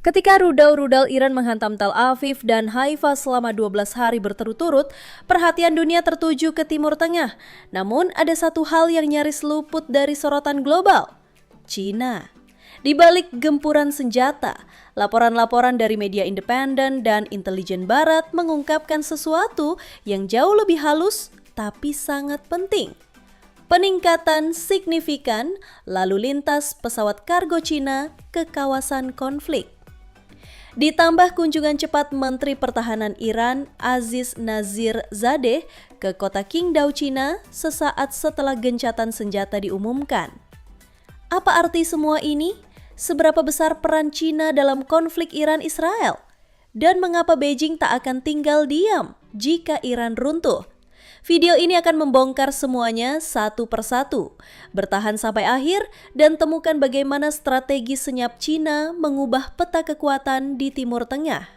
Ketika rudal-rudal Iran menghantam Tel Aviv dan Haifa selama 12 hari berturut-turut, perhatian dunia tertuju ke Timur Tengah. Namun ada satu hal yang nyaris luput dari sorotan global, Cina. Di balik gempuran senjata, laporan-laporan dari media independen dan intelijen barat mengungkapkan sesuatu yang jauh lebih halus tapi sangat penting. Peningkatan signifikan lalu lintas pesawat kargo Cina ke kawasan konflik. Ditambah kunjungan cepat Menteri Pertahanan Iran Aziz Nazir Zadeh ke kota Qingdao, Cina sesaat setelah gencatan senjata diumumkan. Apa arti semua ini? Seberapa besar peran Cina dalam konflik Iran-Israel? Dan mengapa Beijing tak akan tinggal diam jika Iran runtuh? Video ini akan membongkar semuanya satu persatu. Bertahan sampai akhir dan temukan bagaimana strategi senyap Cina mengubah peta kekuatan di Timur Tengah.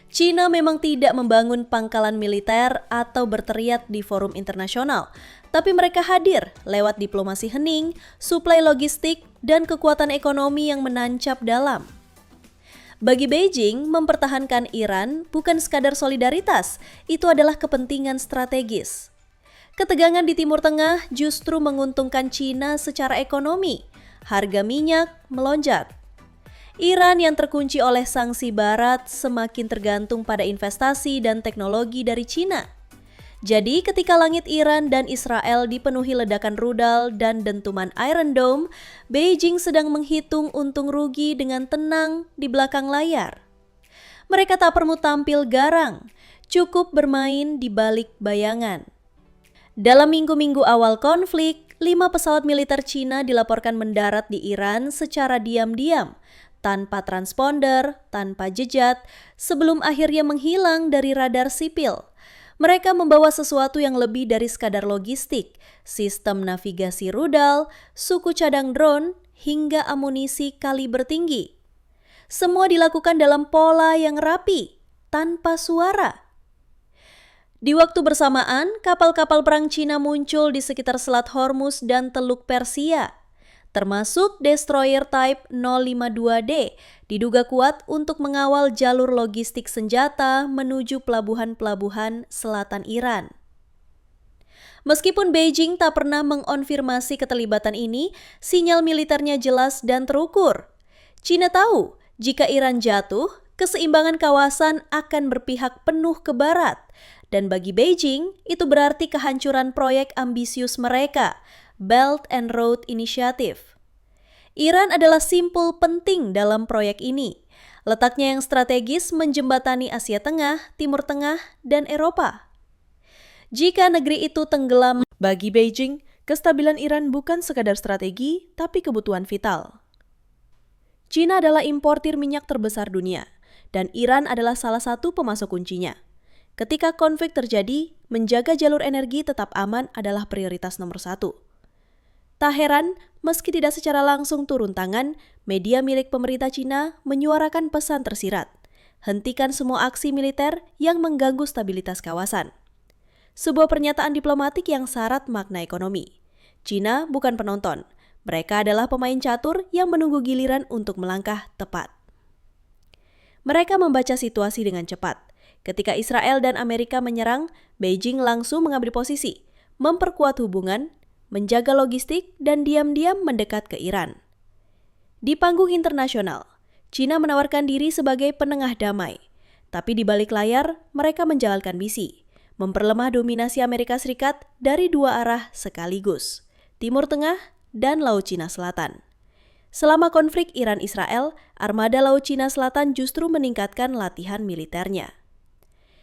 Cina memang tidak membangun pangkalan militer atau berteriak di forum internasional, tapi mereka hadir lewat diplomasi hening, suplai logistik, dan kekuatan ekonomi yang menancap dalam. Bagi Beijing, mempertahankan Iran bukan sekadar solidaritas, itu adalah kepentingan strategis. Ketegangan di Timur Tengah justru menguntungkan Cina secara ekonomi. Harga minyak melonjak. Iran yang terkunci oleh sanksi barat semakin tergantung pada investasi dan teknologi dari Cina. Jadi ketika langit Iran dan Israel dipenuhi ledakan rudal dan dentuman Iron Dome, Beijing sedang menghitung untung rugi dengan tenang di belakang layar. Mereka tak perlu tampil garang, cukup bermain di balik bayangan. Dalam minggu-minggu awal konflik, 5 pesawat militer Cina dilaporkan mendarat di Iran secara diam-diam, tanpa transponder, tanpa jejak, sebelum akhirnya menghilang dari radar sipil. Mereka membawa sesuatu yang lebih dari sekadar logistik, sistem navigasi rudal, suku cadang drone, hingga amunisi kaliber tinggi. Semua dilakukan dalam pola yang rapi, tanpa suara. Di waktu bersamaan, kapal-kapal perang Cina muncul di sekitar Selat Hormuz dan Teluk Persia, termasuk destroyer Type 052D, diduga kuat untuk mengawal jalur logistik senjata menuju pelabuhan-pelabuhan selatan Iran. Meskipun Beijing tak pernah mengonfirmasi keterlibatan ini, sinyal militernya jelas dan terukur. Cina tahu, jika Iran jatuh, keseimbangan kawasan akan berpihak penuh ke barat. Dan bagi Beijing, itu berarti kehancuran proyek ambisius mereka, Belt and Road Initiative. Iran adalah simpul penting dalam proyek ini. Letaknya yang strategis menjembatani Asia Tengah, Timur Tengah, dan Eropa. Jika negeri itu tenggelam, bagi Beijing, kestabilan Iran bukan sekadar strategi, tapi kebutuhan vital. Cina adalah importir minyak terbesar dunia, dan Iran adalah salah satu pemasok kuncinya. Ketika konflik terjadi, menjaga jalur energi tetap aman adalah prioritas nomor 1. Tak heran, meski tidak secara langsung turun tangan, media milik pemerintah Cina menyuarakan pesan tersirat. Hentikan semua aksi militer yang mengganggu stabilitas kawasan. Sebuah pernyataan diplomatik yang syarat makna ekonomi. Cina bukan penonton, mereka adalah pemain catur yang menunggu giliran untuk melangkah tepat. Mereka membaca situasi dengan cepat. Ketika Israel dan Amerika menyerang, Beijing langsung mengambil posisi, memperkuat hubungan, menjaga logistik, dan diam-diam mendekat ke Iran. Di panggung internasional, Cina menawarkan diri sebagai penengah damai. Tapi di balik layar, mereka menjalankan misi, memperlemah dominasi Amerika Serikat dari dua arah sekaligus, Timur Tengah dan Laut Cina Selatan. Selama konflik Iran-Israel, armada Laut Cina Selatan justru meningkatkan latihan militernya.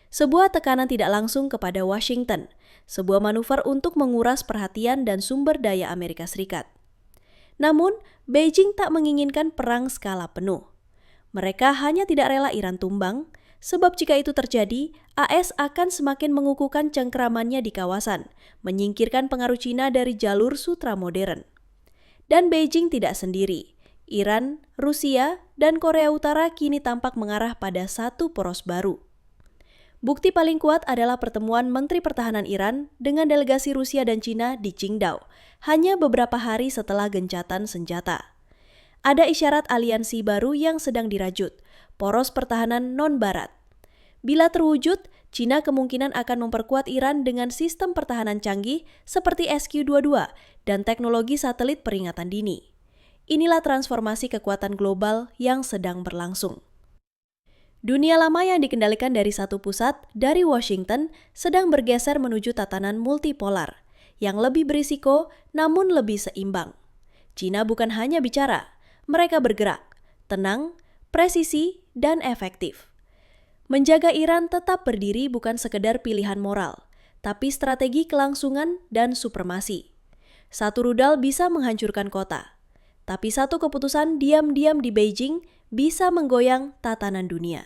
Sebuah tekanan tidak langsung kepada Washington, sebuah manuver untuk menguras perhatian dan sumber daya Amerika Serikat. Namun, Beijing tak menginginkan perang skala penuh. Mereka hanya tidak rela Iran tumbang, sebab jika itu terjadi, AS akan semakin mengukuhkan cengkeramannya di kawasan, menyingkirkan pengaruh Cina dari jalur sutra modern. Dan Beijing tidak sendiri. Iran, Rusia, dan Korea Utara kini tampak mengarah pada satu poros baru. Bukti paling kuat adalah pertemuan Menteri Pertahanan Iran dengan delegasi Rusia dan Cina di Qingdao, hanya beberapa hari setelah gencatan senjata. Ada isyarat aliansi baru yang sedang dirajut, poros pertahanan non-barat. Bila terwujud, Cina kemungkinan akan memperkuat Iran dengan sistem pertahanan canggih seperti SQ-22 dan teknologi satelit peringatan dini. Inilah transformasi kekuatan global yang sedang berlangsung. Dunia lama yang dikendalikan dari satu pusat, dari Washington, sedang bergeser menuju tatanan multipolar, yang lebih berisiko namun lebih seimbang. Cina bukan hanya bicara, mereka bergerak, tenang, presisi, dan efektif. Menjaga Iran tetap berdiri bukan sekedar pilihan moral, tapi strategi kelangsungan dan supremasi. Satu rudal bisa menghancurkan kota, tapi satu keputusan diam-diam di Beijing bisa menggoyang tatanan dunia.